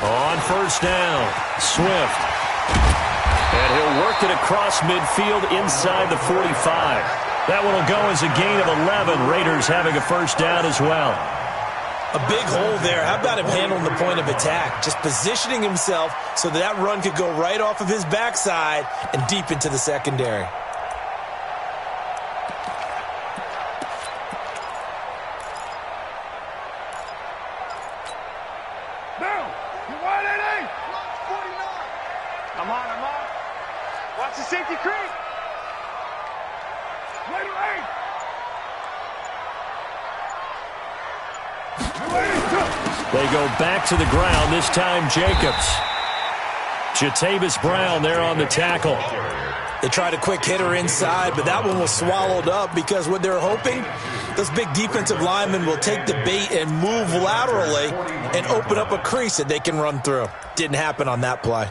On first down, Swift. And he'll work it across midfield inside the 45. That one will go as a gain of 11. Raiders having a first down as well. A big hole there. How about him handling the point of attack? Just positioning himself so that run could go right off of his backside and deep into the secondary. They go back to the ground, this time Jacobs. Jatavis Brown there on the tackle. They tried a quick hitter inside, but that one was swallowed up because what they're hoping, those big defensive linemen will take the bait and move laterally and open up a crease that they can run through. Didn't happen on that play.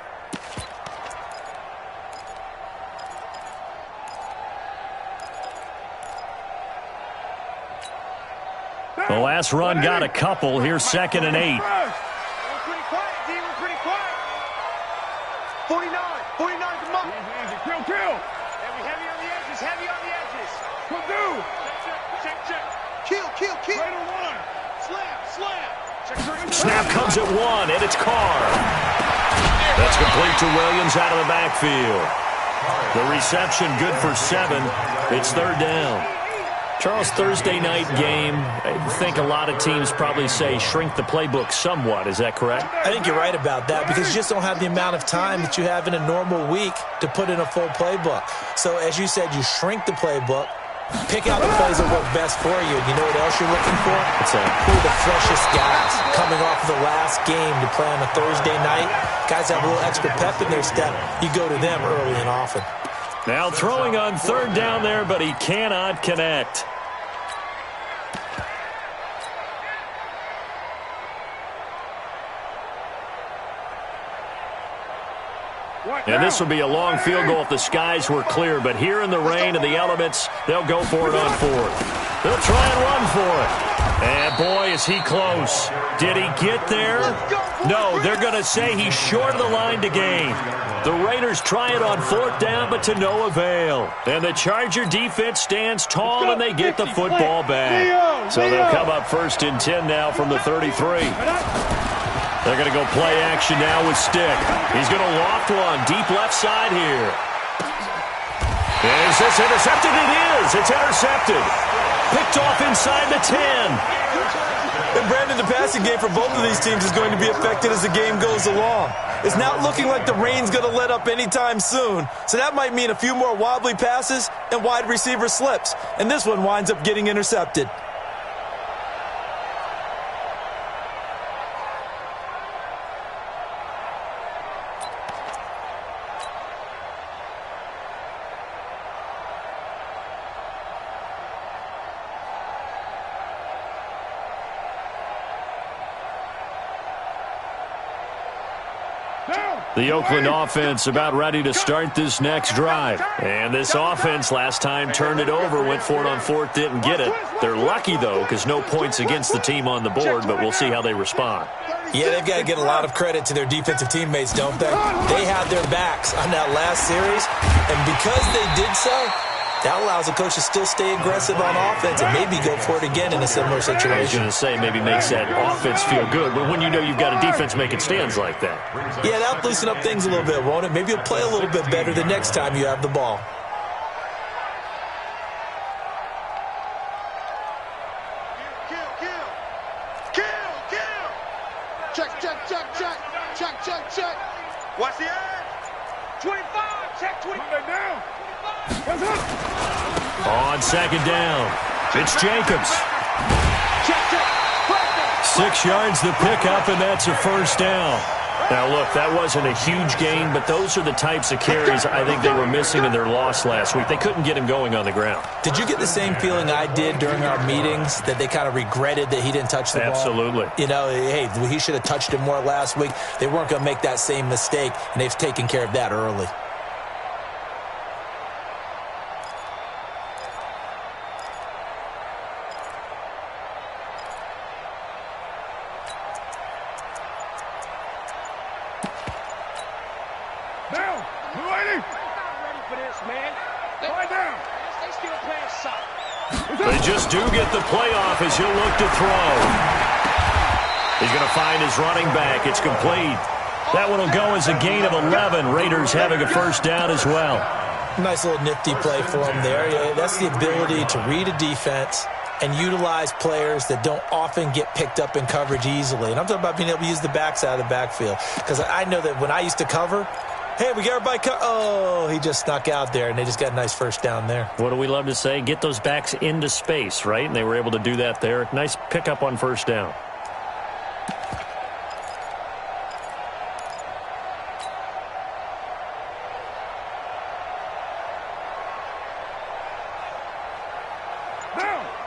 The last run got a couple. Here's 2nd and 8. We're pretty quiet, D. We're pretty quiet. 49, come on. Easy. Kill. Heavy on the edges, Come through. Check. Kill. Right on one. Slam. Snap comes at 1, and it's Carr. That's complete to Williams out of the backfield. The reception good for 7. It's 3rd down. Charles, Thursday night game, I think a lot of teams probably say shrink the playbook somewhat. Is that correct? I think you're right about that because you just don't have the amount of time that you have in a normal week to put in a full playbook. So, as you said, you shrink the playbook, pick out the plays that work best for you. You know what else you're looking for? What's that? Who are the freshest guys coming off of the last game to play on a Thursday night? Guys have a little extra pep in their step. You go to them early and often. Now throwing on 3rd down there, but he cannot connect. And this will be a long field goal if the skies were clear. But here in the rain and the elements, they'll go for it on 4th. They'll try and run for it. And boy, is he close. Did he get there? No, they're going to say he's short of the line to gain. The Raiders try it on 4th down, but to no avail. And the Charger defense stands tall, and they get the football back. So they'll come up 1st and 10 now from the 33. They're going to go play action now with Stick. He's going to loft one deep left side here. Is this intercepted? It is. It's intercepted. Picked off inside the 10. And Brandon, the passing game for both of these teams is going to be affected as the game goes along. It's not looking like the rain's going to let up anytime soon. So that might mean a few more wobbly passes and wide receiver slips. And this one winds up getting intercepted. The Oakland offense about ready to start this next drive. And this offense last time turned it over, went for it on 4th, didn't get it. They're lucky, though, because no points against the team on the board, but we'll see how they respond. Yeah, they've got to get a lot of credit to their defensive teammates, don't they? They had their backs on that last series, and because they did so, that allows the coach to still stay aggressive on offense and maybe go for it again in a similar situation. I was going to say maybe makes that offense feel good, but when you know you've got a defense making stands like that. Yeah, that'll loosen up things a little bit, won't it? Maybe you'll play a little bit better the next time you have the ball. Check. Watch the edge. 25. Check 25. Down. On 2nd down, it's Jacobs. 6 yards the pickup, and that's a first down. Now, look, that wasn't a huge gain, but those are the types of carries I think they were missing in their loss last week. They couldn't get him going on the ground. Did you get the same feeling I did during our meetings, that they kind of regretted that he didn't touch the ball? Absolutely. You know, hey, he should have touched it more last week. They weren't going to make that same mistake, and they've taken care of that early. Down. Ready for this, man. Lie down. They still playing soft. They just do get the playoff as he'll look to throw. He's going to find his running back. It's complete. That one will go as a gain of 11. Raiders having a first down as well. Nice little nifty play for him there. Yeah, that's the ability to read a defense and utilize players that don't often get picked up in coverage easily. And I'm talking about being able to use the backside of the backfield. Because I know that when I used to cover, hey, we got everybody oh, he just snuck out there, and they just got a nice first down there. What do we love to say? Get those backs into space, right? And they were able to do that there. Nice pickup on first down.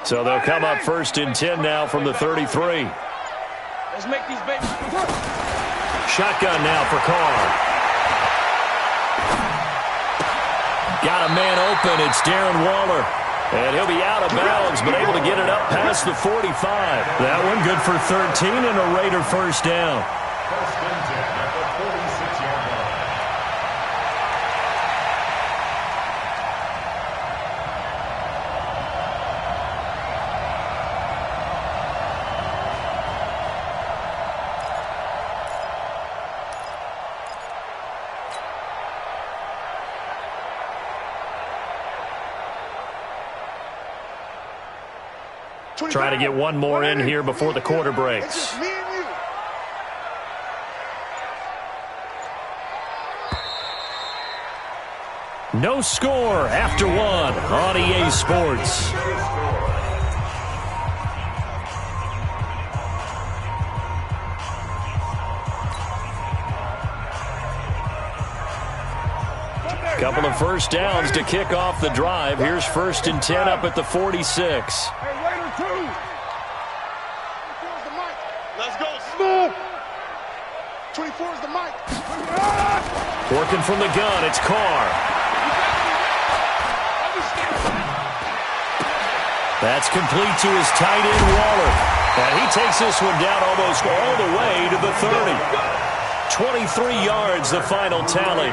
So they'll come up first and 10 now from the 33. Let's make these babies. Shotgun now for Carr. Got a man open. It's Darren Waller. And he'll be out of bounds, but able to get it up past the 45. That one good for 13 and a Raider first down. First and 10 at the 46-yard line. Trying to get one more in here before the quarter breaks. No score after one on EA Sports. Couple of first downs to kick off the drive. Here's first and 10 up at the 46. Let's go, smooth. 24 is the mic. Working from the gun, it's Carr. That's complete to his tight end, Waller. And he takes this one down almost all the way to the 30. 23 yards, the final tally.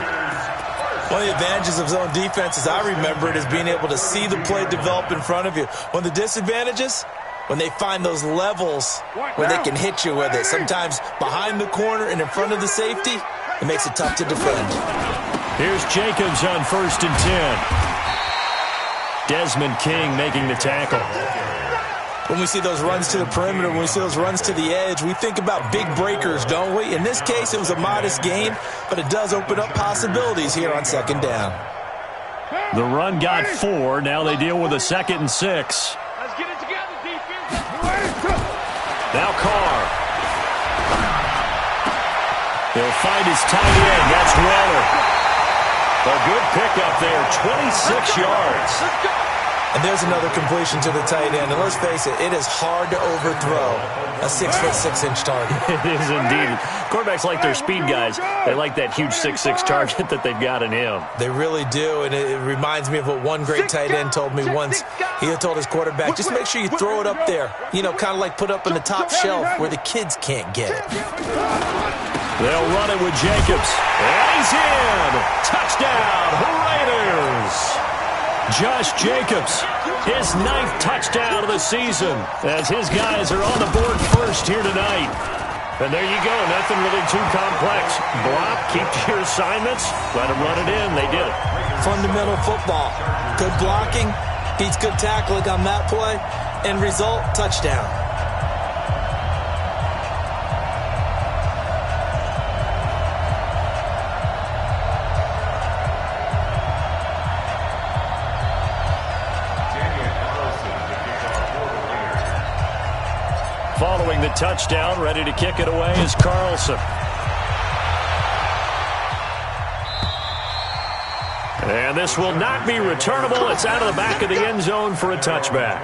One of the advantages of zone defense, as I remember it, is being able to see the play develop in front of you. One of the disadvantages, when they find those levels where they can hit you with it. Sometimes behind the corner and in front of the safety, it makes it tough to defend. Here's Jacobs on first and 10. Desmond King making the tackle. When we see those runs to the perimeter, when we see those runs to the edge, we think about big breakers, don't we? In this case, it was a modest game, but it does open up possibilities here on second down. The run got 4. Now they deal with a 2nd and 6. Let's get it together, defense. Now Carr. He'll find his tight end. That's Waller. A good pickup there, 26 yards. Let's go. And there's another completion to the tight end. And let's face it, it is hard to overthrow a 6'6" target. It is indeed. Quarterbacks like their speed guys. They like that huge 6'6" target that they've got in him. They really do, and it reminds me of what one great tight end told me once. He had told his quarterback, just make sure you throw it up there. You know, kind of like put up in the top shelf where the kids can't get it. They'll run it with Jacobs. And he's in. Touchdown, Raiders. Josh Jacobs, his 9th touchdown of the season, as his guys are on the board first here tonight. And there you go, nothing really too complex. Block, keep to your assignments, let them run it in. They did it. Fundamental football. Good blocking, beats good tackling on that play, end result, touchdown. Following the touchdown, ready to kick it away is Carlson. And this will not be returnable. It's out of the back of the end zone for a touchback.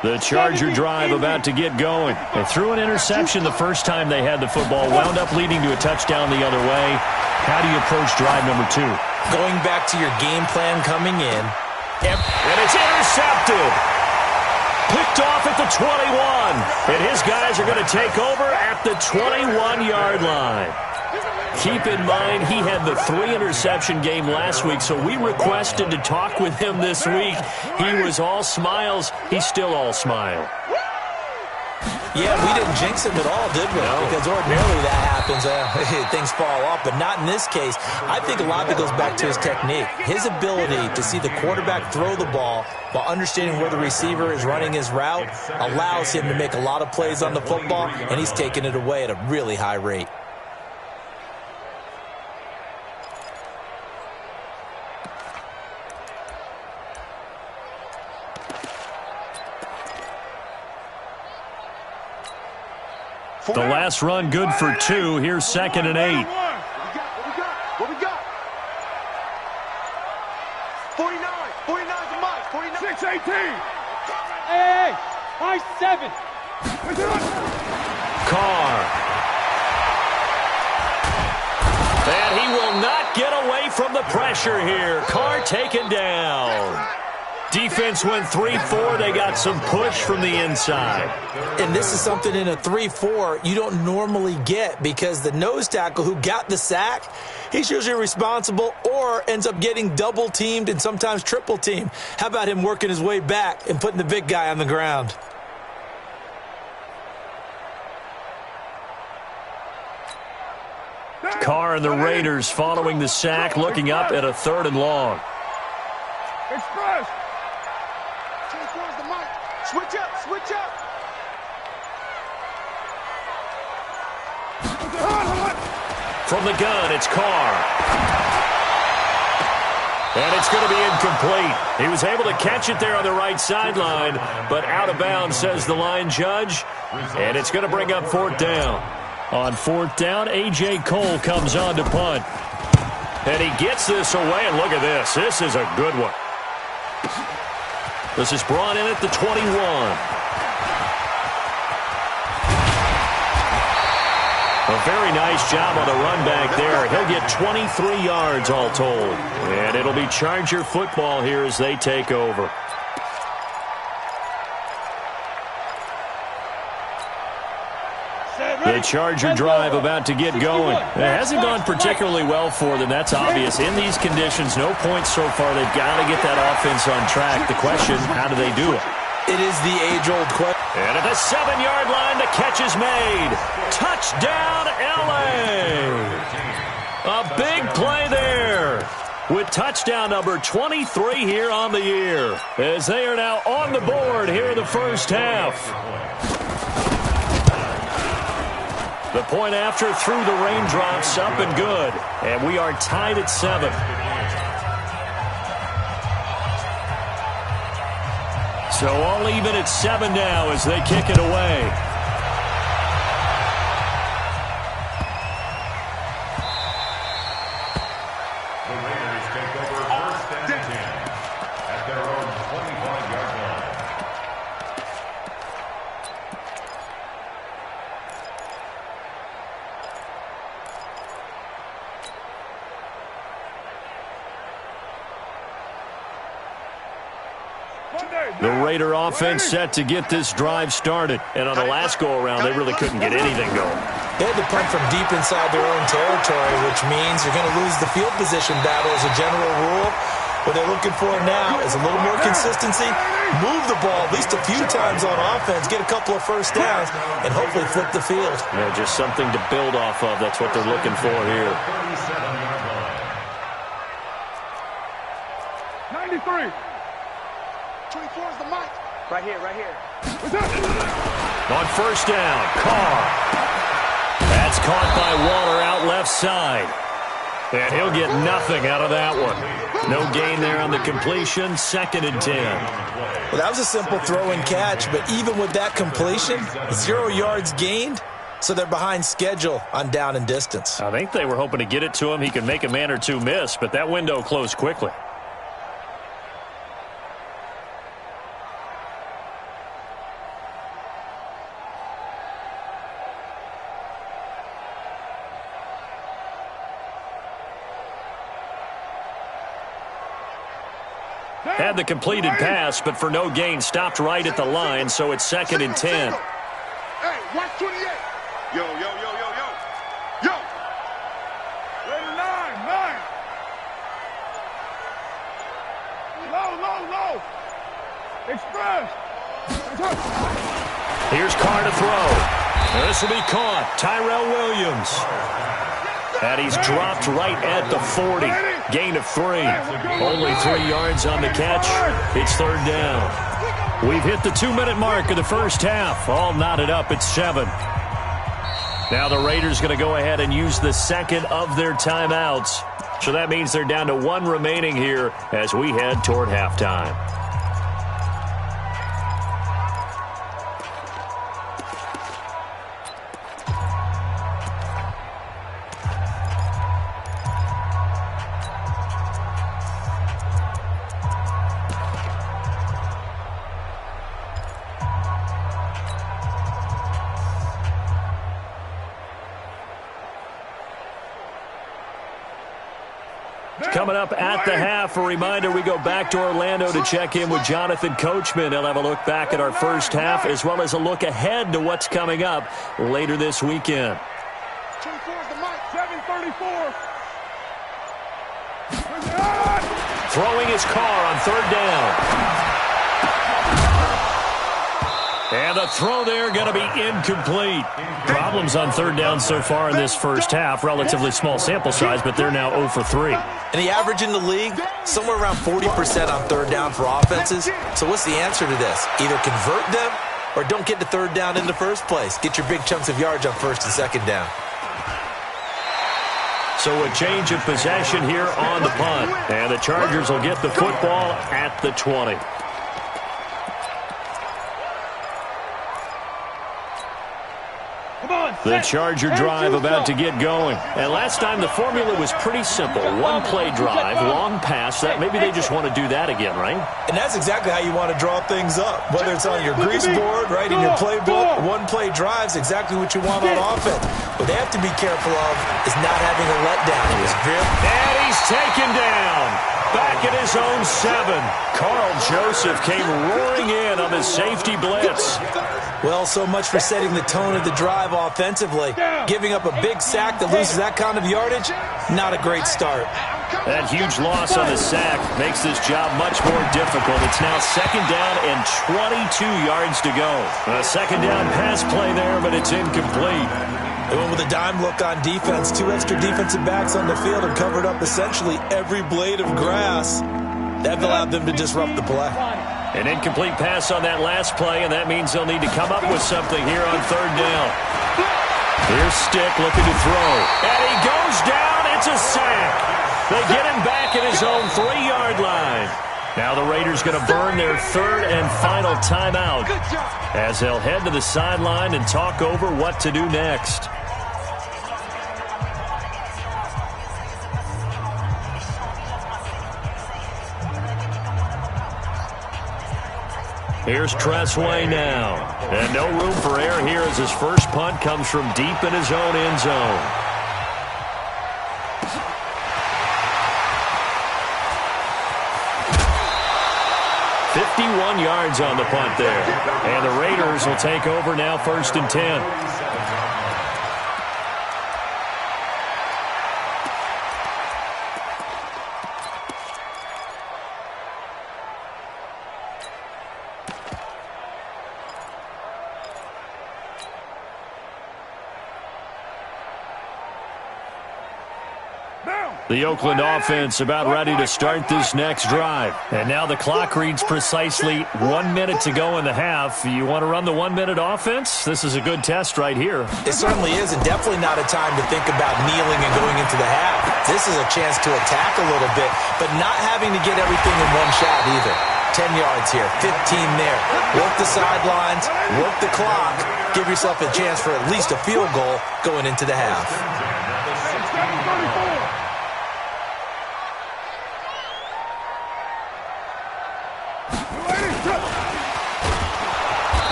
The Charger drive about to get going. They threw an interception the first time they had the football, wound up leading to a touchdown the other way. How do you approach drive number 2? Going back to your game plan coming in. And it's intercepted. Picked off at the 21. And his guys are going to take over at the 21-yard line. Keep in mind, he had the 3-interception game last week, so we requested to talk with him this week. He was all smiles. He's still all smile. Yeah, we didn't jinx him at all, did we? No. Because ordinarily that happens. Things fall off, but not in this case. I think a lot of it goes back to his technique. His ability to see the quarterback throw the ball while understanding where the receiver is running his route allows him to make a lot of plays on the football, and he's taking it away at a really high rate. The last run good for 2. Here's 2nd and 8. What we got? 49. 49's a must. 49. 6-18. Hey, high 7. Carr. And he will not get away from the pressure here. Carr taken down. Defense went 3-4. They got some push from the inside. And this is something in a 3-4 you don't normally get because the nose tackle who got the sack, he's usually responsible or ends up getting double-teamed and sometimes triple-teamed. How about him working his way back and putting the big guy on the ground? Carr and the Raiders following the sack, looking up at a 3rd and long. Express. Switch up, switch up. From the gun, it's Carr. And it's going to be incomplete. He was able to catch it there on the right sideline, but out of bounds, says the line judge. And it's going to bring up 4th down. On 4th down, A.J. Cole comes on to punt. And he gets this away, and look at this. This is a good one. This is brought in at the 21. A very nice job on the run back there. He'll get 23 yards all told. And it'll be Charger football here as they take over. The Charger drive about to get going. It hasn't gone particularly well for them. That's obvious. In these conditions, no points so far. They've got to get that offense on track. The question, how do they do it? It is the age-old question. And at the 7-yard line, the catch is made. Touchdown, L.A. A big play there with touchdown number 23 here on the year as they are now on the board here in the first half. The point after through the raindrops, up and good. And we are tied at 7. So all even at 7 now as they kick it away. The Raiders take over 1st and 10 at their own 25-yard line. The Raider offense set to get this drive started. And on the last go-around, they really couldn't get anything going. They had to punt from deep inside their own territory, which means you're going to lose the field position battle as a general rule. What they're looking for now is a little more consistency, move the ball at least a few times on offense, get a couple of first downs, and hopefully flip the field. Yeah, just something to build off of. That's what they're looking for here. 37-yard line. 93. 24 is the mic. Right here, right here. On first down, Carr. That's caught by Waller out left side. And he'll get nothing out of that one. No gain there on the completion. 2nd and 10. Well, that was a simple throw and catch, but even with that completion, 0 yards gained, so they're behind schedule on down and distance. I think they were hoping to get it to him. He could make a man or two miss, but that window closed quickly. Had the completed pass, but for no gain, stopped right at the line, so it's 2nd and 10. Hey, watch 28. Yo. Ready, 9. Low. Express. Here's Carr to throw. This will be caught. Tyrell Williams. And he's dropped right at the 40. Gain of 3. Only 3 yards on the catch. It's 3rd down. We've hit the 2-minute mark of the first half. All knotted up at 7. Now the Raiders going to go ahead and use the second of their timeouts. So that means they're down to 1 remaining here as we head toward halftime. Coming up at the half, a reminder, we go back to Orlando to check in with Jonathan Coachman. He'll have a look back at our first half as well as a look ahead to what's coming up later this weekend. 7:34. Throwing his Carr on 3rd down. And the throw there going to be incomplete. Problems on 3rd down so far in this first half. Relatively small sample size, but they're now 0 for 3. And the average in the league, somewhere around 40% on 3rd down for offenses. So what's the answer to this? Either convert them or don't get to 3rd down in the first place. Get your big chunks of yards on 1st and 2nd down. So a change of possession here on the punt. And the Chargers will get the football at the 20. The Charger drive about to get going. And last time the formula was pretty simple. 1-play drive, long pass. That maybe they just want to do that again, right? And that's exactly how you want to draw things up. Whether it's on your grease board, right, in your playbook, 1-play drives, exactly what you want on offense. What they have to be careful of is not having a letdown. And he's taken down. Back at his own 7. Carl Joseph came roaring in on the safety blitz. Well, so much for setting the tone of the drive offensively. Giving up a big sack that loses that kind of yardage, not a great start. That huge loss on the sack makes this job much more difficult. It's now 2nd down and 22 yards to go. A 2nd down pass play there, but it's incomplete. They went with a dime look on defense. 2 extra defensive backs on the field and covered up essentially every blade of grass. That allowed them to disrupt the play. An incomplete pass on that last play, and that means they'll need to come up with something here on 3rd down. Here's Stick looking to throw. And he goes down. It's a sack. They get him back at his own 3-yard line. Now the Raiders going to burn their 3rd and final timeout as they'll head to the sideline and talk over what to do next. Here's Tressway now. And no room for error here as his first punt comes from deep in his own end zone. "51 yards on the punt there. And the Raiders will take over now 1st and 10. The Oakland offense about ready to start this next drive. And now the clock reads precisely 1 minute to go in the half. You want to run the 1-minute offense? This is a good test right here. It certainly is, and definitely not a time to think about kneeling and going into the half. This is a chance to attack a little bit, but not having to get everything in one shot either. 10 yards here, 15 there. Work the sidelines, work the clock. Give yourself a chance for at least a field goal going into the half.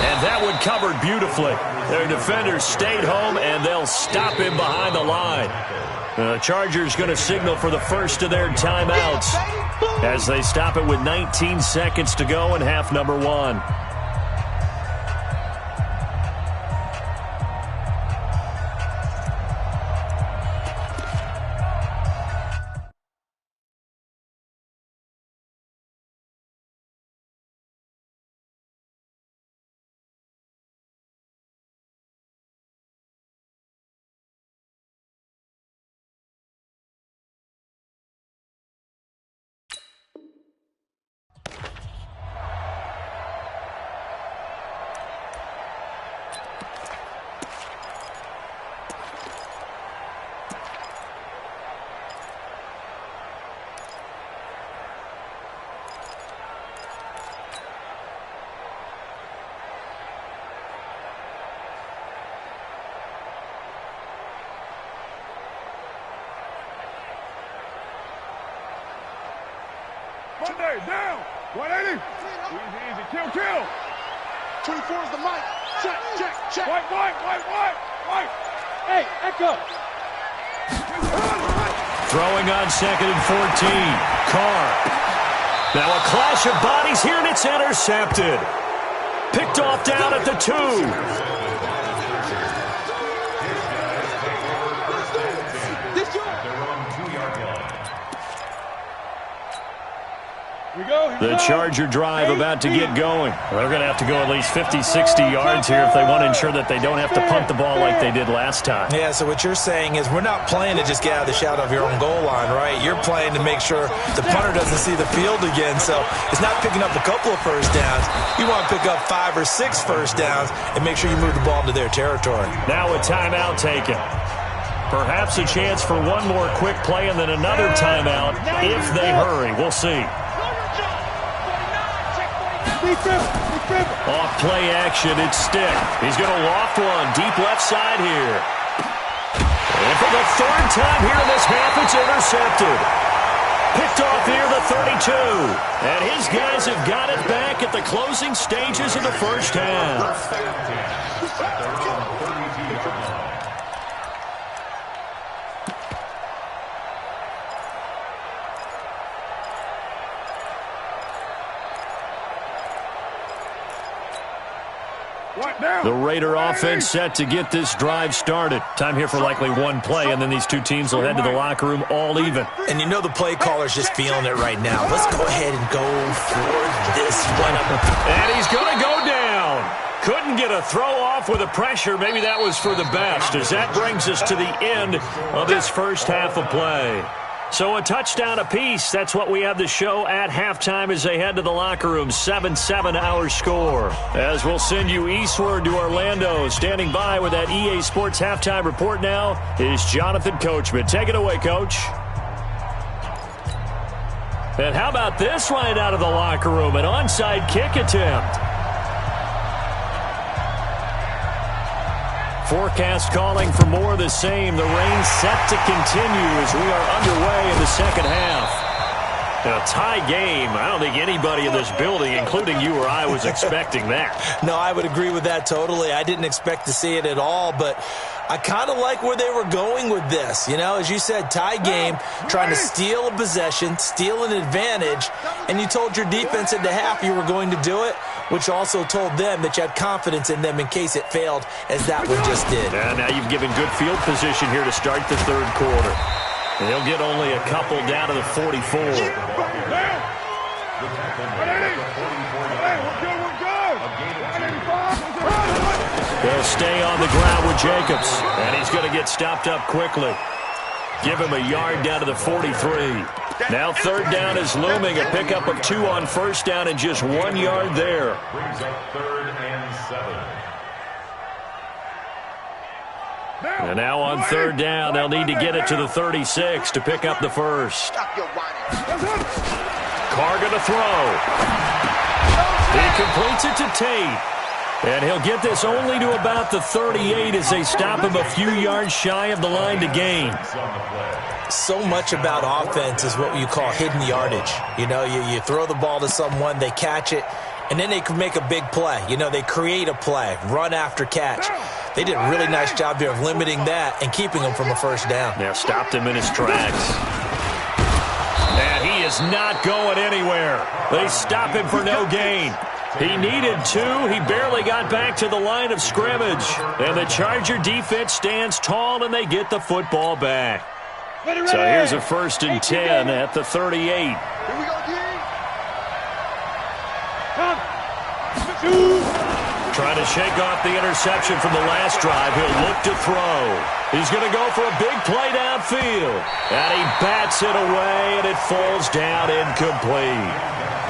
And that one covered beautifully. Their defenders stayed home, and they'll stop him behind the line. The Chargers going to signal for the first of their timeouts as they stop it with 19 seconds to go in half number 1. Monday, down. 180. Easy. Kill. 24 is the mic. Check. White. Hey, Echo. Throwing on 2nd and 14. Carr. Now a clash of bodies here, and it's intercepted. Picked off down at the 2. The Charger drive about to get going. They're going to have to go at least 50, 60 yards here if they want to ensure that they don't have to punt the ball like they did last time. Yeah, so what you're saying is we're not playing to just get out of the shadow of your own goal line, right? You're playing to make sure the punter doesn't see the field again. So it's not picking up a couple of first downs. You want to pick up 5 or 6 first downs and make sure you move the ball into their territory. Now a timeout taken. Perhaps a chance for one more quick play and then another timeout if they hurry. We'll see. Off play action, it's Stick. He's going to loft one deep left side here. And for the 3rd time here in this half, it's intercepted. Picked off here, the 32. And his guys have got it back at the closing stages of the first half. The Raider offense set to get this drive started. Time here for likely one play, and then these two teams will head to the locker room all even. And you know the play caller's just feeling it right now. Let's go ahead and go for this one. And he's going to go down. Couldn't get a throw off with the pressure. Maybe that was for the best, as that brings us to the end of this first half of play. So a touchdown apiece. That's what we have to show at halftime as they head to the locker room. 7-7 our score. As we'll send you eastward to Orlando. Standing by with that EA Sports halftime report now is Jonathan Coachman. Take it away, Coach. And how about this right out of the locker room? An onside kick attempt. Forecast calling for more of the same. The rain set to continue as we are underway in the second half. A tie game. I don't think anybody in this building, including you or I, was expecting that. No, I would agree with that totally. I didn't expect to see it at all, but I kind of like where they were going with this. You know, as you said, tie game, trying to steal a possession, steal an advantage, and you told your defense at the half you were going to do it, which also told them that you had confidence in them in case it failed, as that one just did. And now you've given good field position here to start the third quarter. And he'll get only a couple down to the 44. They'll stay on the ground with Jacobs, and he's going to get stopped up quickly. Give him a yard down to the 43. Now third down is looming, a pickup of 2 on first down and just 1 yard there. Brings up 3rd and 7. And now on third down, they'll need to get it to the 36 to pick up the first. Carr going to throw. He completes it to Tate. And he'll get this only to about the 38 as they stop him a few yards shy of the line to gain. So much about offense is what you call hidden yardage. You know, you throw the ball to someone, they catch it, and then they can make a big play. You know, they create a play, run after catch. They did a really nice job there of limiting that and keeping him from a first down. Yeah, stopped him in his tracks. And he is not going anywhere. They stop him for no gain. He needed 2. He barely got back to the line of scrimmage. And the Charger defense stands tall, and they get the football back. So here's a 1st and 10 at the 38. Here we go, D. Trying to shake off the interception from the last drive. He'll look to throw. He's going to go for a big play downfield. And he bats it away, and it falls down incomplete.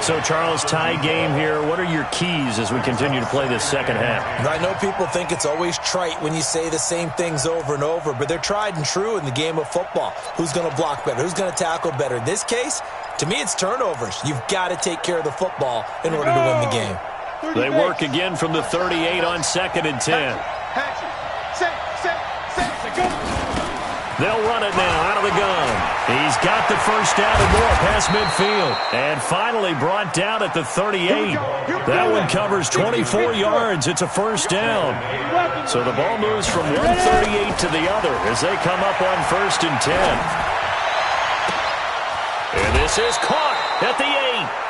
So, Charles, tie game here. What are your keys as we continue to play this second half? I know people think it's always trite when you say the same things over and over, but they're tried and true in the game of football. Who's going to block better? Who's going to tackle better? In this case, to me, it's turnovers. You've got to take care of the football in order to win the game. They work again from the 38 on 2nd and 10. They'll run it now out of the gun. He's got the first down and more past midfield. And finally brought down at the 38. That one covers 24 yards. It's a first down. So the ball moves from one 38 to the other as they come up on 1st and 10. And this is caught at the 8.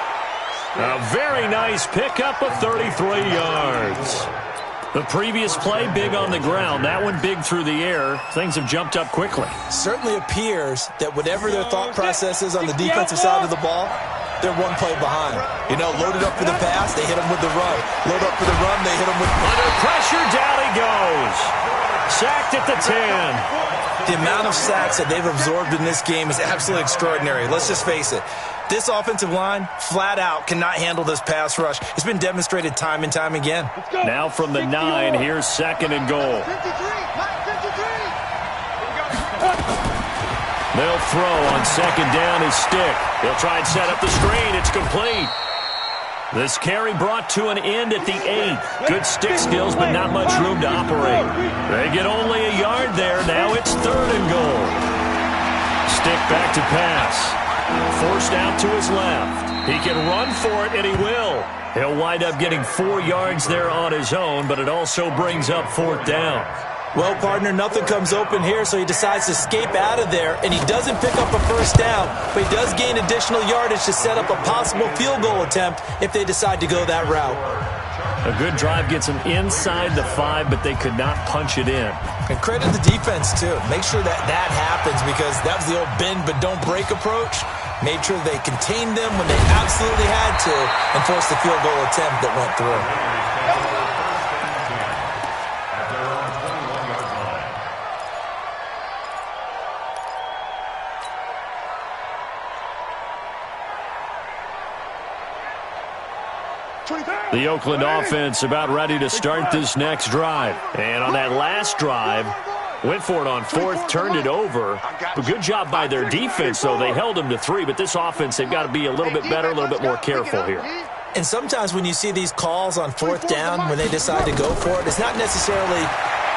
A very nice pickup of 33 yards. The previous play, big on the ground. That one big through the air. Things have jumped up quickly. Certainly appears that whatever their thought process is on the defensive side of the ball, they're one play behind. You know, loaded up for the pass, they hit him with the run. Load up for the run, they hit him with... Under pressure, down he goes. Sacked at the 10. The amount of sacks that they've absorbed in this game is absolutely extraordinary. Let's just face it. This offensive line, flat out, cannot handle this pass rush. It's been demonstrated time and time again. Now from the 9, here's 2nd and goal. 53. They'll throw on 2nd down his stick. They'll try and set up the screen. It's complete. This carry brought to an end at the 8. Good stick skills, but not much room to operate. They get only a yard there. Now it's 3rd and goal. Stick back to pass. Forced out to his left. He can run for it, and he will. He'll wind up getting 4 yards there on his own, but it also brings up 4th down. Well, partner, nothing comes open here, so he decides to escape out of there, and he doesn't pick up a first down, but he does gain additional yardage to set up a possible field goal attempt if they decide to go that route. A good drive gets them inside the 5, but they could not punch it in. And credit the defense, too. Make sure that that happens because that was the old bend but don't break approach. Made sure they contained them when they absolutely had to and forced the field goal attempt that went through. The Oakland offense about ready to start this next drive. And on that last drive, went for it on 4th, turned it over. A good job by their defense, though. They held them to 3, but this offense, they've got to be a little bit better, a little bit more careful here. And sometimes when you see these calls on 4th down, when they decide to go for it, it's not necessarily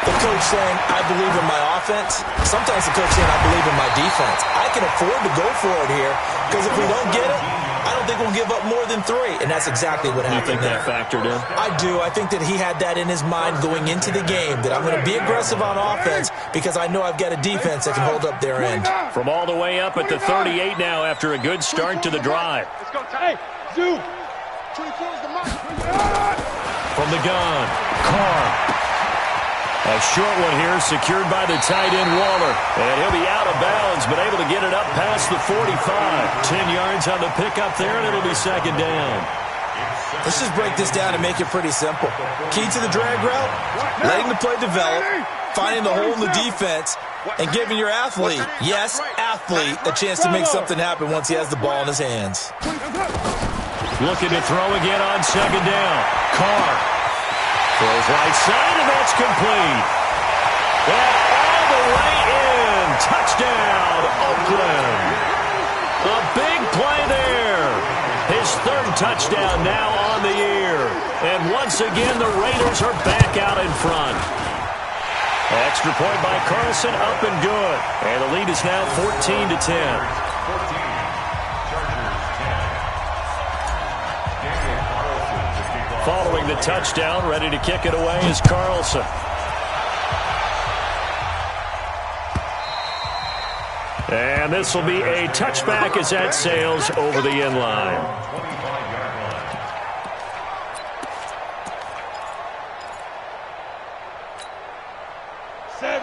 the coach saying, I believe in my offense. Sometimes the coach saying, I believe in my defense. I can afford to go for it here because if we don't get it, I don't think we'll give up more than 3, and that's exactly what happened. You think that factored in? I do. I think that he had that in his mind going into the game, that I'm going to be aggressive on offense because I know I've got a defense that can hold up their end. From all the way up at the 38 now after a good start to the drive. Let's go, hey, Zoo. 24 is the mark. From the gun, Carr. A short one here, secured by the tight end Waller. And he'll be out of bounds, but able to get it up past the 45. 10 yards on the pickup there, and it'll be 2nd down. Let's just break this down and make it pretty simple. Key to the drag route, letting the play develop, finding the hole in the defense, and giving your athlete, yes, athlete, a chance to make something happen once he has the ball in his hands. Looking to throw again on 2nd down. Carr. Throws right side, and that's complete. And all the way in. Touchdown, Oakland. A big play there. His 3rd touchdown now on the year. And once again, the Raiders are back out in front. Extra point by Carlson, up and good. And the lead is now 14-10. following the touchdown. Ready to kick it away is Carlson. And this will be a touchback as that sails over the end line.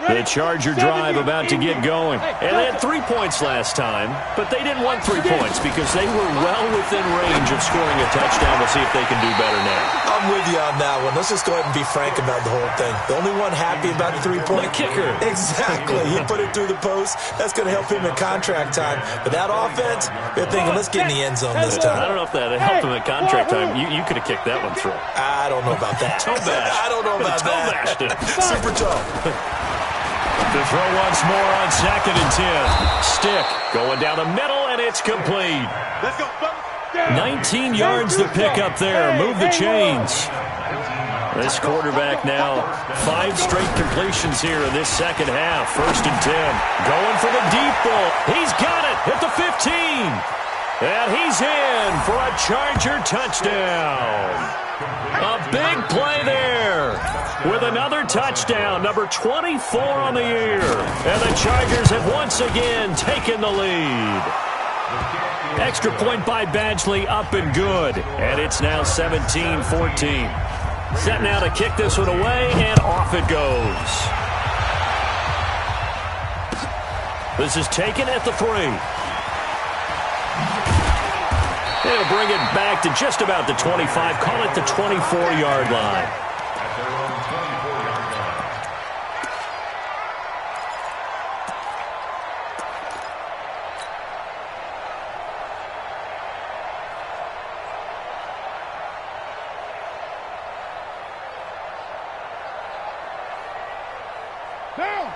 The Charger drive about to get going. And they had 3 points last time, but they didn't want 3 points because they were well within range of scoring a touchdown. We'll see if they can do better now. I'm with you on that one. Let's just go ahead and be frank about the whole thing. The only one happy about the 3-point. The kicker. Exactly. He put it through the post. That's going to help him in contract time. But that offense, they're thinking, let's get in the end zone this time. I don't know if that helped him at contract time. You could have kicked that one through. I don't know about that. Toe bash. I don't know about that. Super toe. To throw once more on 2nd and 10. Stick going down the middle, and it's complete. Let's go, 19 yards to pick up there. Move the chains. This quarterback now 5 straight completions here in this second half. 1st and 10. Going for the deep ball. He's got it at the 15. And he's in for a Charger touchdown. A big play there with another touchdown, number 24 on the year. And the Chargers have once again taken the lead. Extra point by Badgley, up and good. And it's now 17-14. Set now to kick this one away, and off it goes. This is taken at the 3. They'll bring it back to just about the 25. Call it the 24-yard line.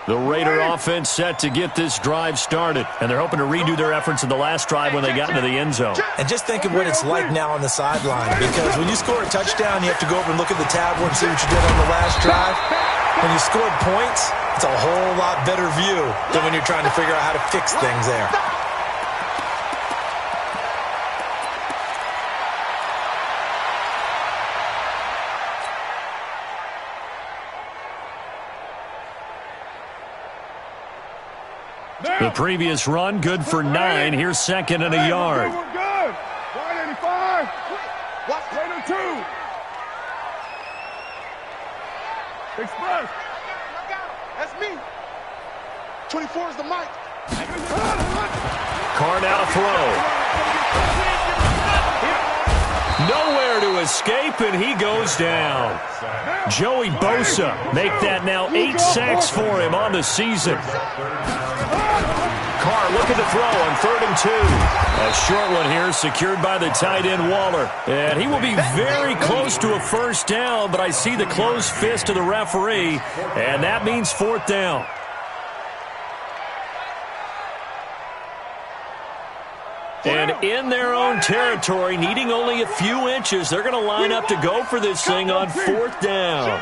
The Raider offense set to get this drive started, and they're hoping to redo their efforts in the last drive when they got into the end zone. And just think of what it's like now on the sideline, because when you score a touchdown, you have to go over and look at the tablet and see what you did on the last drive. When you scored points, it's a whole lot better view than when you're trying to figure out how to fix things there. The previous run, good for 9. Here's 2nd and a yard. Good. 185. Raider 2. Express. That's me. 24 is the mic. Carr now to throw. Nowhere to escape, and he goes down. Joey Bosa make that now 8 sacks for him on the season. Carr looking to throw on 3rd and 2. A short one here secured by the tight end Waller. And he will be very close to a first down, but I see the closed fist of the referee, and that means 4th down. And in their own territory, needing only a few inches, they're going to line up to go for this thing on 4th down.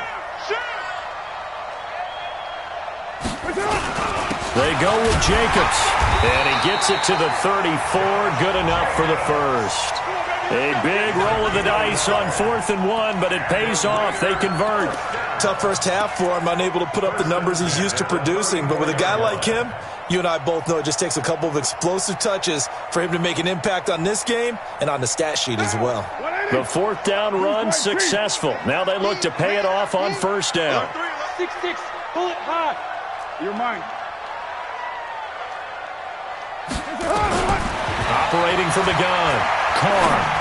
They go with Jacobs, and he gets it to the 34, good enough for the first. A big roll of the dice on 4th and 1, but it pays off. They convert. Tough first half for him, unable to put up the numbers he's used to producing. But with a guy like him, you and I both know it just takes a couple of explosive touches for him to make an impact on this game and on the stat sheet as well. The 4th down run successful. Now they look to pay it off on 1st down. 6-6, pull it high. You're mine. Operating from the gun, Carr.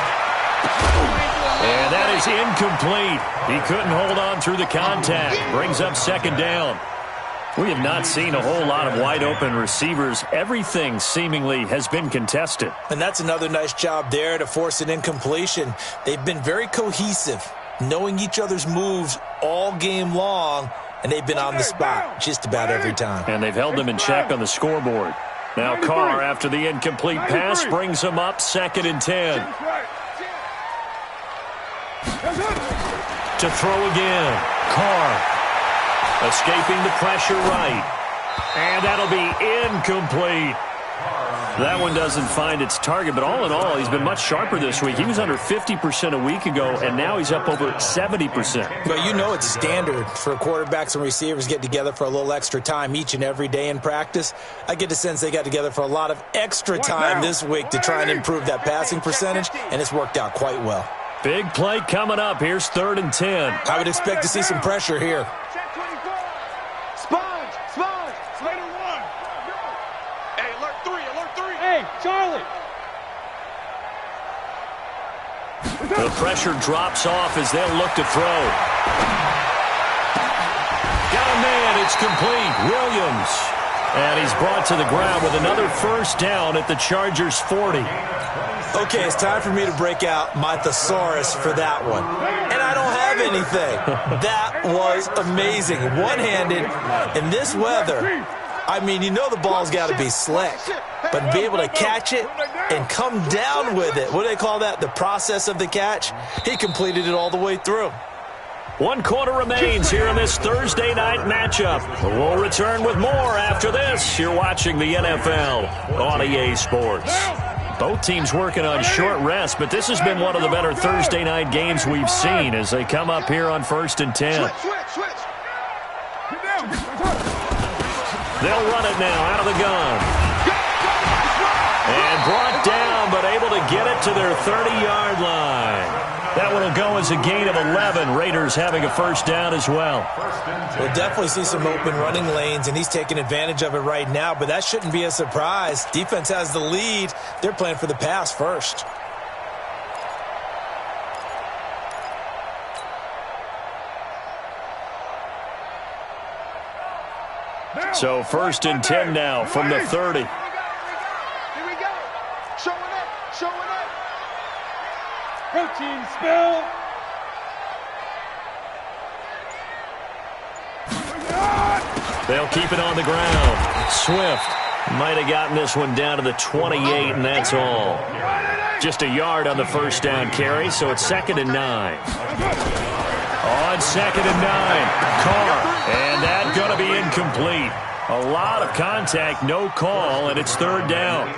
And that is incomplete. He couldn't hold on through the contact. Brings up 2nd down. We have not seen a whole lot of wide-open receivers. Everything seemingly has been contested. And that's another nice job there to force an incompletion. They've been very cohesive, knowing each other's moves all game long, and they've been on the spot just about every time. And they've held them in check on the scoreboard. Now Carr, after the incomplete pass, brings them up 2nd and 10. To throw again, Carr. Escaping the pressure right. And that'll be incomplete. That one doesn't find its target, but all in all, he's been much sharper this week. He was under 50% a week ago, and now he's up over 70%. But you know it's standard for quarterbacks and receivers get together for a little extra time each and every day in practice. I get the sense they got together for a lot of extra time this week to try and improve that passing percentage, and it's worked out quite well. Big play coming up. Here's 3rd and 10. I would expect to see some pressure here. Sponge! Slater 1! Hey, alert 3! Hey, Charlie! The pressure drops off as they'll look to throw. Got a man. It's complete. Williams. And he's brought to the ground with another first down at the Chargers' 40. Okay, it's time for me to break out my thesaurus for that one. And I don't have anything. That was amazing. One-handed in this weather. I mean, you know the ball's got to be slick. But to be able to catch it and come down with it, what do they call that? The process of the catch? He completed it all the way through. 1 quarter remains here in this Thursday night matchup. We'll return with more after this. You're watching the NFL on EA Sports. Both teams working on short rest, but this has been one of the better Thursday night games we've seen as they come up here on 1st and 10. Switch! They'll run it now out of the gun. And brought down, but able to get it to their 30-yard line. That one will go as a gain of 11. Raiders having a first down as well. We'll definitely see some open running lanes, and he's taking advantage of it right now, but that shouldn't be a surprise. Defense has the lead. They're playing for the pass first. So 1st and 10 now from the 30. Here we go. Showing up. Protein spill. They'll keep it on the ground. Swift might have gotten this one down to the 28, and that's all. Just a yard on the first down carry, so it's 2nd and 9. On 2nd and 9, Carr, and that's going to be incomplete. A lot of contact, no call, and it's 3rd down.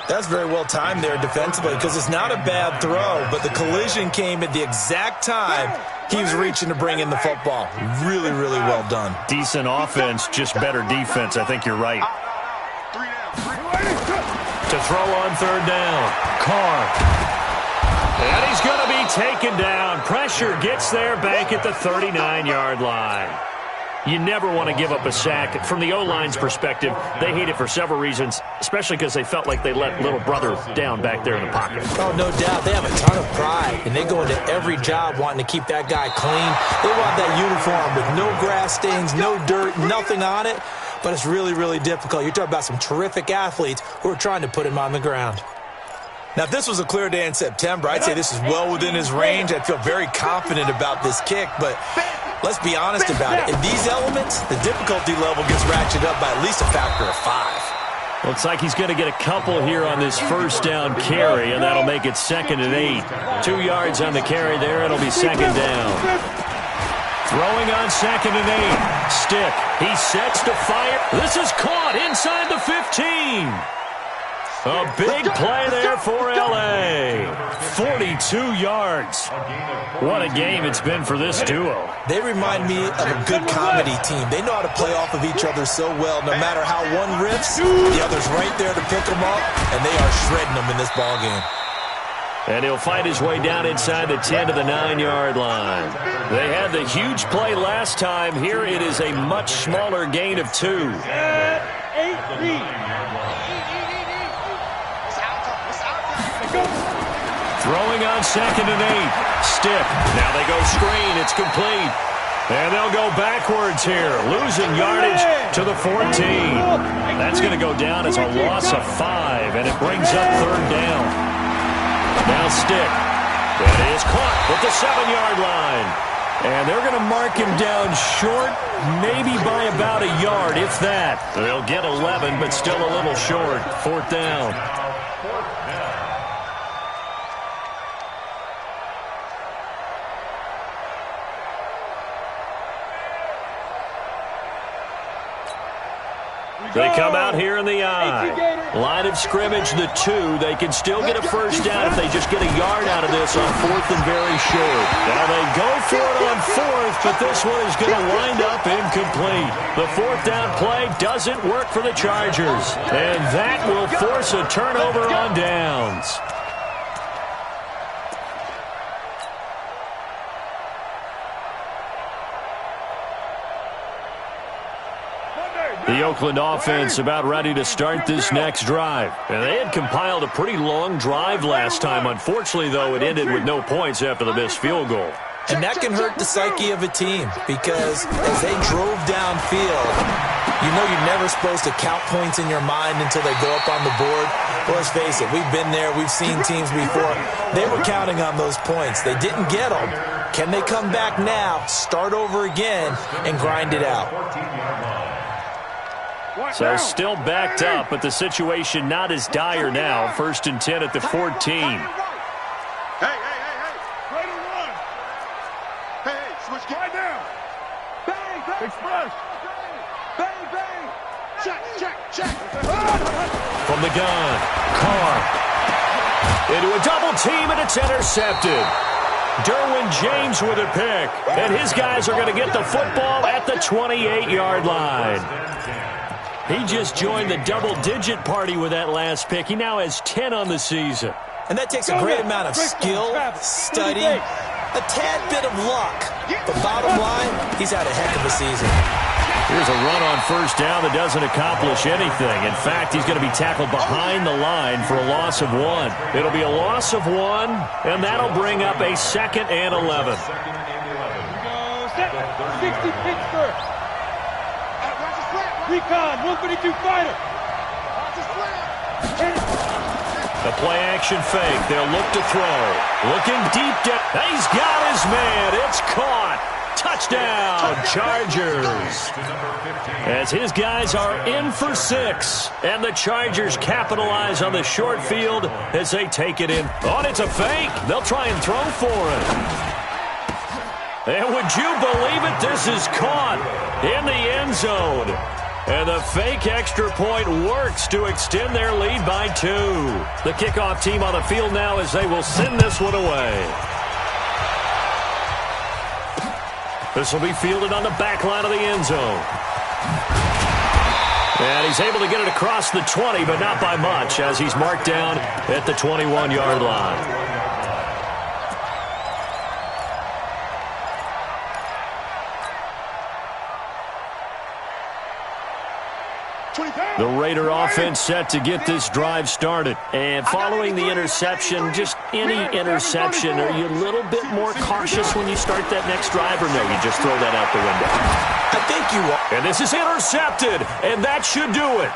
That's very well timed there defensively because it's not a bad throw, but the collision came at the exact time he was reaching to bring in the football. Really, really well done. Decent offense, just better defense. I think you're right. To throw on 3rd down, Carr. And he's going to be taken down. Pressure gets there back at the 39-yard line. You never want to give up a sack. From the O-line's perspective, they hate it for several reasons, especially because they felt like they let little brother down back there in the pocket. Oh, no doubt. They have a ton of pride, and they go into every job wanting to keep that guy clean. They want that uniform with no grass stains, no dirt, nothing on it, but it's really, really difficult. You're talking about some terrific athletes who are trying to put him on the ground. Now, if this was a clear day in September, I'd say this is well within his range. I'd feel very confident about this kick, but let's be honest about it. In these elements, the difficulty level gets ratcheted up by at least a factor of 5. Looks like he's going to get a couple here on this first down carry, and that'll make it 2nd and 8. 2 yards on the carry there. It'll be 2nd down. Throwing on 2nd and 8. Stick. He sets to fire. This is caught inside the 15. A big play there for L.A. 42 yards. What a game it's been for this duo. They remind me of a good comedy team. They know how to play off of each other so well. No matter how one rips, the other's right there to pick them up, and they are shredding them in this ballgame. And he'll fight his way down inside the 10 to the 9-yard line. They had the huge play last time. Here it is a much smaller gain of 2. 8-3. Throwing on 2nd and 8. Stick. Now they go screen. It's complete. And they'll go backwards here. Losing yardage to the 14. That's going to go down as a loss of 5. And it brings up 3rd down. Now Stick. That is caught at the 7-yard line. And they're going to mark him down short, maybe by about a yard, if that. They'll get 11, but still a little short. 4th down. They come out here in the I. Line of scrimmage, the 2. They can still get a first down if they just get a yard out of this on 4th and very short. Now they go for it on 4th, but this one is going to wind up incomplete. The 4th down play doesn't work for the Chargers, and that will force a turnover on downs. The Oakland offense about ready to start this next drive. And they had compiled a pretty long drive last time. Unfortunately, though, it ended with no points after the missed field goal. And that can hurt the psyche of a team because as they drove downfield, you know you're never supposed to count points in your mind until they go up on the board. Well, let's face it, we've been there. We've seen teams before. They were counting on those points. They didn't get them. Can they come back now, start over again, and grind it out? So still backed up, but the situation not as dire now. 1st and 10 at the 14. Hey. Right and run. Hey, switch guy down. Bang. Express. Bang. Check. From the gun, Carr. Into a double team, and it's intercepted. Derwin James with a pick. And his guys are going to get the football at the 28-yard line. He just joined the double-digit party with that last pick. He now has 10 on the season. And that takes a great amount of skill, study, a tad bit of luck. But bottom line, he's had a heck of a season. Here's a run on 1st down that doesn't accomplish anything. In fact, he's going to be tackled behind the line for a loss of 1. It'll be a loss of 1, and that'll bring up a 2nd and 11. 60 Pittsburgh. Recon, 132 fighter. The play-action fake. They'll look to throw. Looking deep down. He's got his man. It's caught. Touchdown, Chargers. As his guys are in for 6. And the Chargers capitalize on the short field as they take it in. Oh, it's a fake. They'll try and throw for it. And would you believe it? This is caught in the end zone. And the fake extra point works to extend their lead by 2. The kickoff team on the field now as they will send this one away. This will be fielded on the back line of the end zone. And he's able to get it across the 20, but not by much as he's marked down at the 21-yard line. The Raider offense set to get this drive started. And following the interception, just any interception, are you a little bit more cautious when you start that next drive, or no, you just throw that out the window? I think you are. And this is intercepted, and that should do it.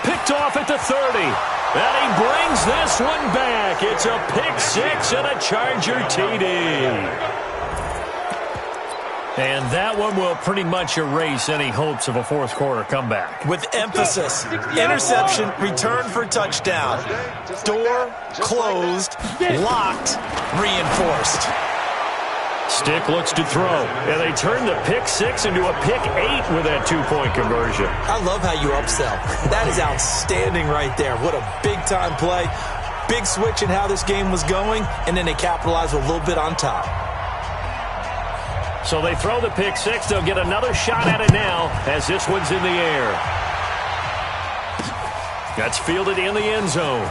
Picked off at the 30. And he brings this one back. It's a pick 6 and a Charger TD. And that one will pretty much erase any hopes of a fourth-quarter comeback. With emphasis, interception, return for touchdown. Door closed, locked, reinforced. Stick looks to throw, and they turn the pick 6 into a pick 8 with that 2-point conversion. I love how you upsell. That is outstanding right there. What a big-time play. Big switch in how this game was going, and then they capitalize a little bit on top. So they throw the pick 6. They'll get another shot at it now as this one's in the air. That's fielded in the end zone.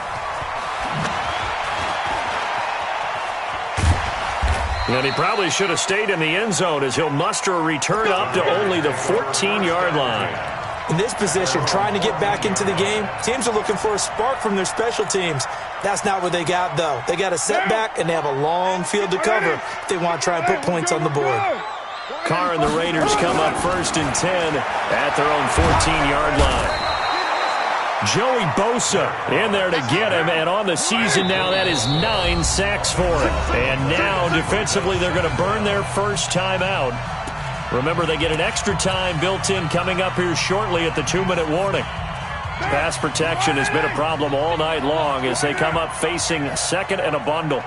And he probably should have stayed in the end zone as he'll muster a return up to only the 14-yard line. In this position, trying to get back into the game, teams are looking for a spark from their special teams. That's not what they got, though. They got a setback, and they have a long field to cover if they want to try and put points on the board. Carr and the Raiders come up 1st and 10 at their own 14-yard line. Joey Bosa in there to get him, and on the season now, that is 9 sacks for him. And now, defensively, they're going to burn their first time out. Remember, they get an extra time built in coming up here shortly at the 2-minute warning. Pass protection has been a problem all night long as they come up facing 2nd and a bundle.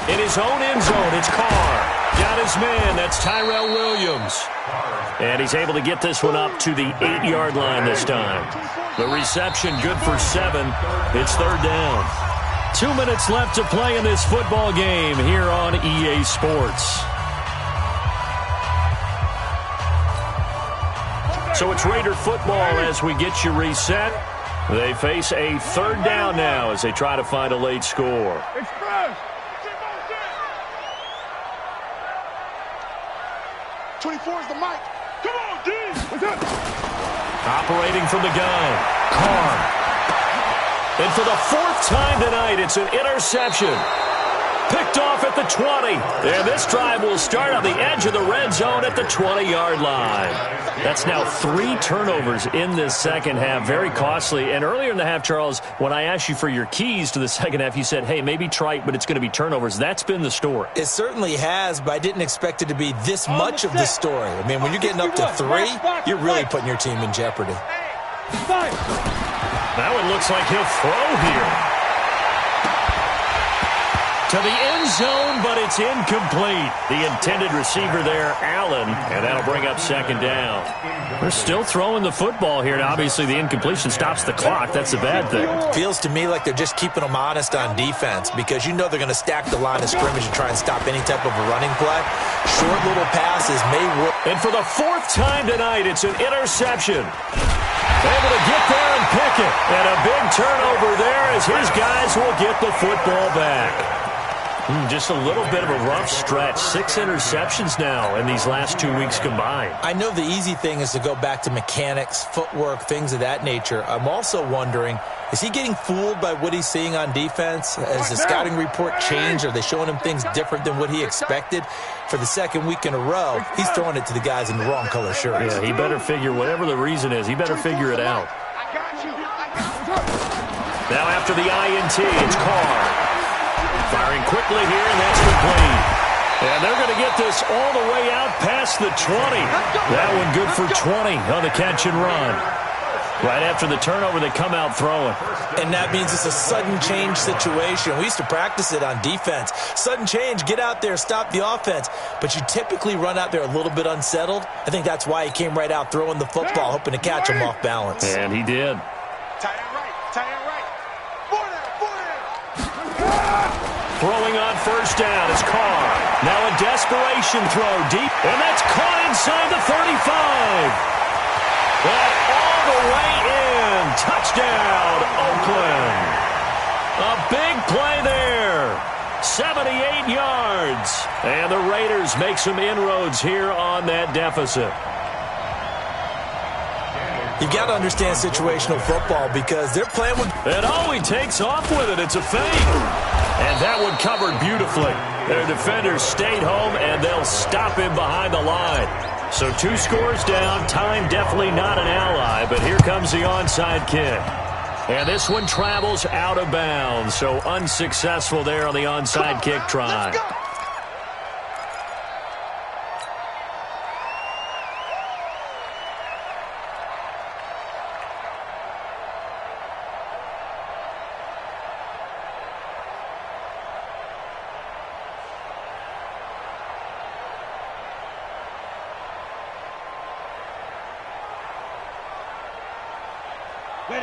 In his own end zone, it's Carr. Got his man. That's Tyrell Williams. And he's able to get this one up to the 8-yard line this time. The reception good for 7. It's third down. 2 minutes left to play in this football game here on EA Sports. So it's Raider football as we get you reset. They face a third down now as they try to find a late score. Express. 24 is the mic. Come on, D. What's up? Operating from the gun, Carr. And for the 4th time tonight, it's an interception. Picked off at the 20. And this drive will start on the edge of the red zone at the 20-yard line. That's now 3 turnovers in this second half. Very costly. And earlier in the half, Charles, when I asked you for your keys to the second half, you said, hey, maybe trite, but it's going to be turnovers. That's been the story. It certainly has, but I didn't expect it to be this much of the story. I mean, when you're getting up to 3, you're really putting your team in jeopardy. Now it looks like he'll throw here. To the end zone, but it's incomplete. The intended receiver there, Allen, and that'll bring up second down. They're still throwing the football here, and obviously the incompletion stops the clock. That's the bad thing. Feels to me like they're just keeping them honest on defense because you know they're going to stack the line of scrimmage and try and stop any type of a running play. Short little passes may work. And for the 4th time tonight, it's an interception. Able to get there and pick it. And a big turnover there as his guys will get the football back. Just a little bit of a rough stretch. 6 interceptions now in these last 2 weeks combined. I know the easy thing is to go back to mechanics, footwork, things of that nature. I'm also wondering, is he getting fooled by what he's seeing on defense? Has the scouting report changed? Are they showing him things different than what he expected? For the 2nd week in a row, he's throwing it to the guys in the wrong color shirts. Yeah, he better figure, whatever the reason is, he better figure it out. Now after the INT, it's Carr. Firing quickly here, and that's complete. And they're going to get this all the way out past the 20. That one good for 20 on the catch and run. Right after the turnover, they come out throwing. And that means it's a sudden change situation. We used to practice it on defense. Sudden change, get out there, stop the offense. But you typically run out there a little bit unsettled. I think that's why he came right out throwing the football, hoping to catch him off balance. And he did. Tight end right. Tight end right. Throwing on first down is Carr. Now a desperation throw deep, and that's caught inside the 35. But all the way in. Touchdown, Oakland. A big play there. 78 yards. And the Raiders make some inroads here on that deficit. You got to understand situational football because they're playing with... And oh, he takes off with it. It's a fake. And that one covered beautifully. Their defenders stayed home, and they'll stop him behind the line. So 2 scores down. Time definitely not an ally, but here comes the onside kick. And this one travels out of bounds, so unsuccessful there on the onside kick try.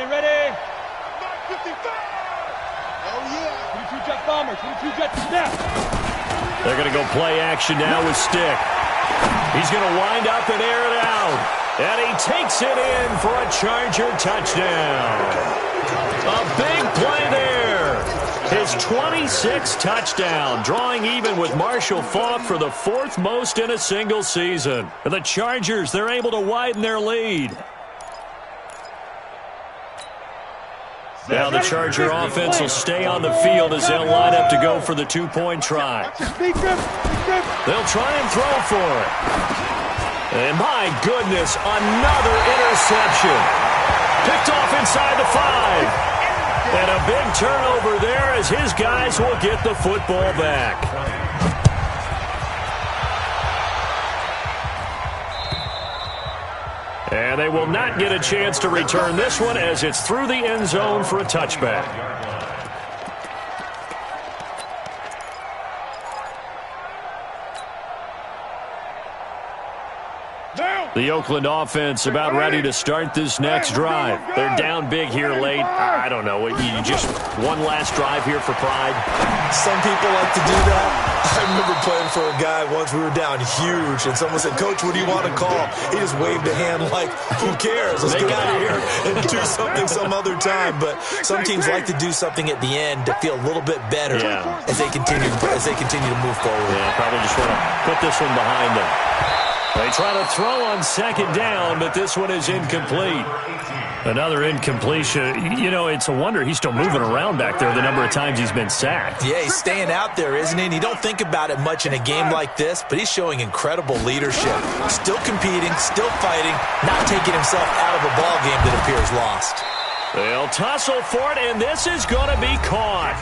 Ready. 55. Oh, yeah. 22 jet bombers. 22 jet snap. They're going to go play action now with Stick. He's going to wind up and air it out. And he takes it in for a Charger touchdown. A big play there. His 26th touchdown, drawing even with Marshall Faulk for the 4th most in a single season. And the Chargers, they're able to widen their lead. Now the Charger offense will stay on the field as they'll line up to go for the 2-point try. They'll try and throw for it. And my goodness, another interception. Picked off inside the 5. And a big turnover there as his guys will get the football back. And they will not get a chance to return this one as it's through the end zone for a touchback. Down. The Oakland offense about ready to start this next drive. They're down big here late. I don't know. You just one last drive here for pride? Some people like to do that. I remember playing for a guy once. We were down huge, and someone said, "Coach, what do you want to call?" He just waved a hand like, "Who cares? Let's get out of here and do something some other time." But some teams like to do something at the end to feel a little bit better as they continue to move forward. Yeah, probably just want to put this one behind them. They try to throw on second down, but this one is incomplete. Another incompletion. You know, it's a wonder he's still moving around back there the number of times he's been sacked. Yeah, he's staying out there, isn't he? And you don't think about it much in a game like this, but he's showing incredible leadership. Still competing, still fighting, not taking himself out of a ball game that appears lost. They'll tussle for it, and this is going to be caught.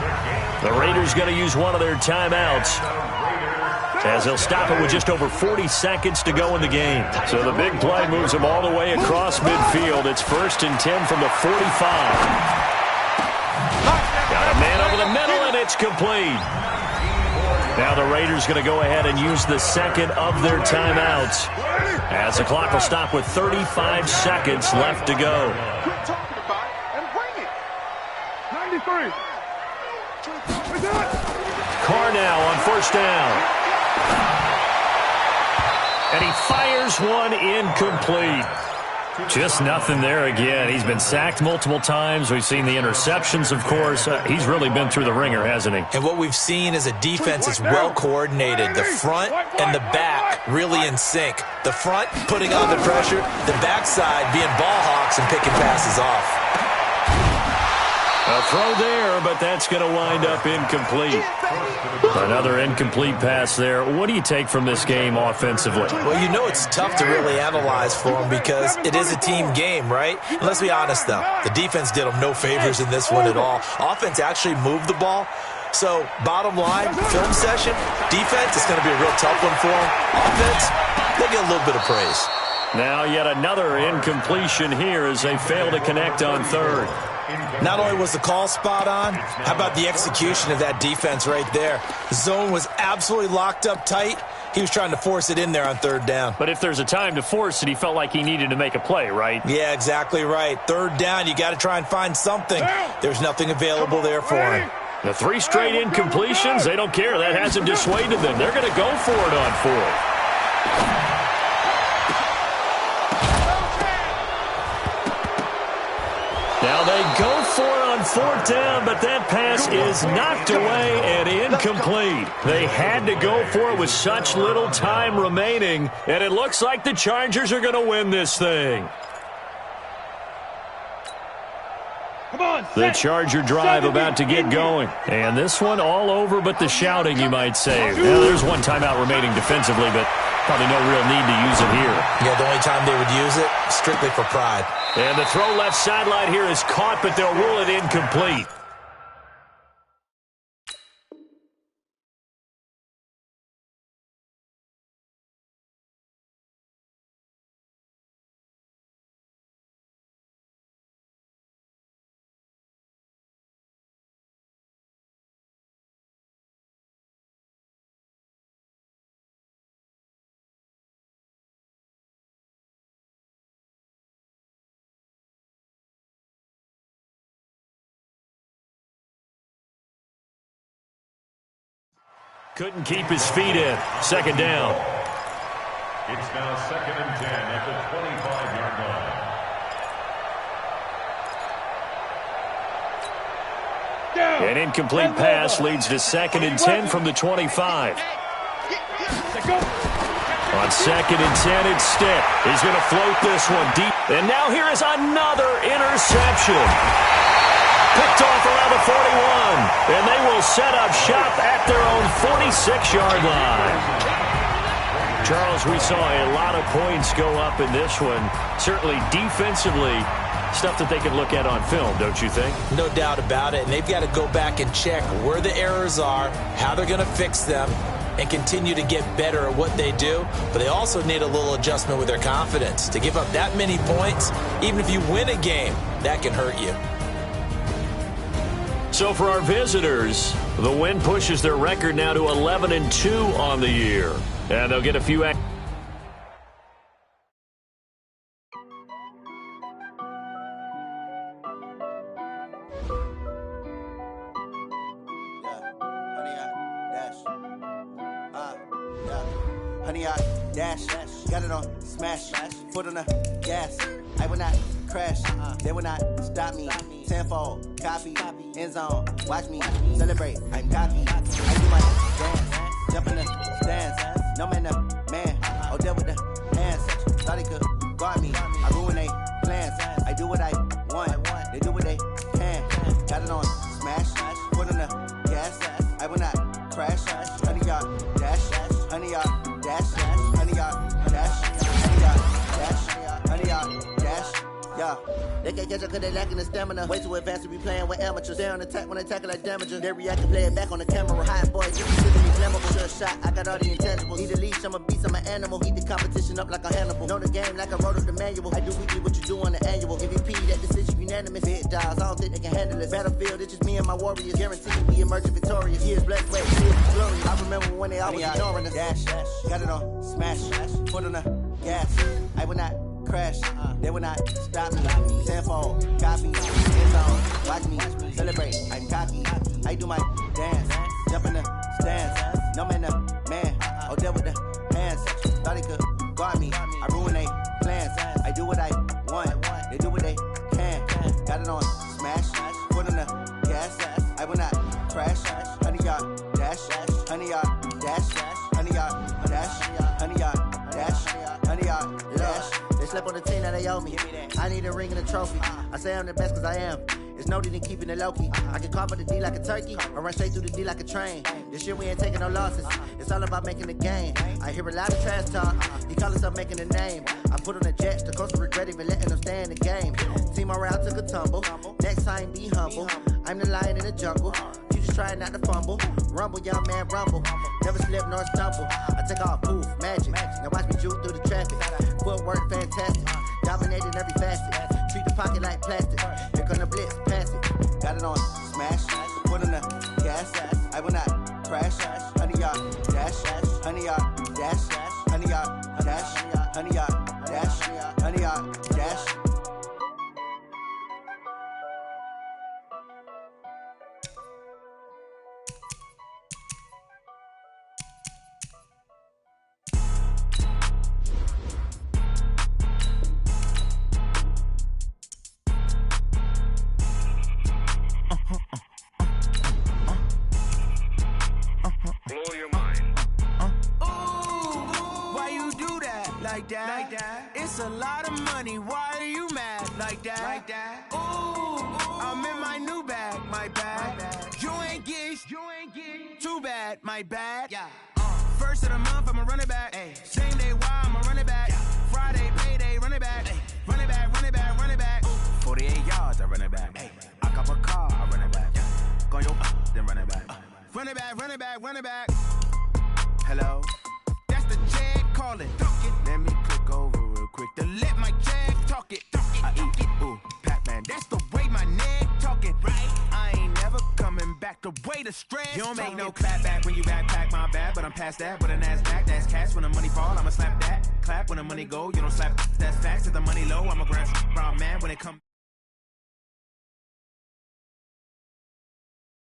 The Raiders going to use one of their timeouts, as they'll stop it with just over 40 seconds to go in the game. So the big play moves them all the way across midfield. It's 1st and 10 from the 45. Got a man over the middle, and it's complete. Now the Raiders going to go ahead and use the second of their timeouts, as the clock will stop with 35 seconds left to go. Quit talking about it and bring it. 93. We do it. Carr now on 1st down. And he fires one incomplete. Just nothing there again. He's been sacked multiple times. We've seen the interceptions, of course. He's really been through the ringer, hasn't he? And what we've seen is a defense that's well coordinated. The front and the back really in sync. The front putting on the pressure, the backside being ball hawks and picking passes off. A throw there, but that's going to wind up incomplete. Another incomplete pass there. What do you take from this game offensively? Well, you know it's tough to really analyze for them because it is a team game, right? And let's be honest, though. The defense did them no favors in this one at all. Offense actually moved the ball. So, bottom line, film session, defense is going to be a real tough one for them. Offense, they'll get a little bit of praise. Now yet another incompletion here as they fail to connect on 3rd. Not only was the call spot on, how about the execution of that defense right there? The zone was absolutely locked up tight. He was trying to force it in there on 3rd down. But if there's a time to force it, he felt like he needed to make a play, right? Yeah, exactly right. 3rd down, you got to try and find something. There's nothing available there for him. The 3 straight incompletions, they don't care. That hasn't dissuaded them. They're going to go for it on 4th. Now they go for it on 4th down, but that pass is knocked away and incomplete. They had to go for it with such little time remaining, and it looks like the Chargers are going to win this thing. The Charger drive about to get going. And this one all over but the shouting, you might say. Now, there's one timeout remaining defensively, but probably no real need to use it here. Yeah, the only time they would use it, strictly for pride. And the throw left sideline here is caught, but they'll rule it incomplete. Couldn't keep his feet in. 2nd down. It's now 2nd and 10 at the 25-yard line. An incomplete pass leads to 2nd and 10 from the 25. On 2nd and 10, it's Stick. He's going to float this one deep. And now here is another interception. Picked off around the 41. And they will set up shop at their own 46-yard line. Charles, we saw a lot of points go up in this one. Certainly defensively, stuff that they can look at on film, don't you think? No doubt about it. And they've got to go back and check where the errors are, how they're going to fix them, and continue to get better at what they do. But they also need a little adjustment with their confidence. To give up that many points, even if you win a game, that can hurt you. So for our visitors, the win pushes their record now to 11-2 on the year. And they'll get a few honey, I dash. Got it on smash, foot on the gas. I will not crash, they will not stop me. Tenfold, copy, end zone, watch me celebrate. I'm cocky, I do my dance, jump in the stands. No man, the man, oh, deal with the hands. Thought he could guard me, I ruin they plans. I do what I want, they do what they can. Got it on smash, foot on the gas. I will not crash, honey, y'all dash, honey, y'all dash, honey, y'all dash, honey, y'all dash, honey, y'all dash. Yeah. They can't catch up cause they lacking the stamina. Way too advanced to be playing with amateurs. They on attack when they tackle like damager. They react and play it back on the camera. Hot boys, get you to me flammable. Sure shot, I got all the intangibles. Need a leash, I'm a beast, I'm an animal. Eat the competition up like a Hannibal. Know the game like I wrote up the manual. I do weekly what you do on the annual. MVP, that decision unanimous. Hit dials, I don't think they can handle it. Battlefield, it's just me and my warriors. Guaranteed we emerging victorious. Years blessed, wait, years glorious. I remember when they always ignoring us. Dash, got it on smash, foot on the gas. I will not crash, they will not stop me. Tenfold, copy, end zone, watch me celebrate. I'm cocky, I do my dance, jump in the stands. No man, the man, oh, deal with the hands. Thought he could guard me, I ruin they plans. I do what I want, they do what they can. Got it on smash, foot on the gas. I will not crash, honey, y'all dash, honey, y'all dash, honey, y'all dash, honey, y'all dash, honey, y'all dash. They slept on the team that they owe me. I need a ring and a trophy. I say I'm the best cause I am. It's no need in keeping it low-key. I can carve up the D like a turkey or run straight through the D like a train. This year we ain't taking no losses. It's all about making the game. I hear a lot of trash talk. He call himself making a name. I put on the Jets. The coach will regret even letting them stay in the game. Team morale took a tumble. Next time be humble. I'm the lion in the jungle. You just trying not to fumble. Rumble, young man, rumble. Never slip nor stumble. I take off, poof, magic. Now watch me juke through the traffic. Footwork fantastic. Dominating every facet. Treat the pocket like plastic. Here come the blitz, pass it. Got it on smash. Foot on the gas. I will not crash. Honey, y'all dash. Honey, y'all dash. Honey, y'all dash. Honey, y'all dash. Honey, y'all dash. Like that. It's a lot of money. Why are you mad like that? Ooh, I'm in my new bag, my bad. You ain't get too bad, my bad. Yeah. First of the month, I'ma run it back. Same day, why I'ma run it back. Friday, payday, run it back. Run it back, run it back, run it back. 48 yards, I run it back. I cop a car, I run it back. Go your then run it back. Run it back, run it back, run it back. Hello? That's the check calling. Let me click over real quick to let my check talk it. I eat it, ooh, Pac-Man. That's the way my neck talking. Right? I ain't never coming back the way the stress. You don't make no clap back when you backpack, my bad. But I'm past that with an ass back. That's cash when the money fall. I'ma slap that. Clap when the money go. You don't slap. That's facts. If the money low, I'ma grab brown man when it comes.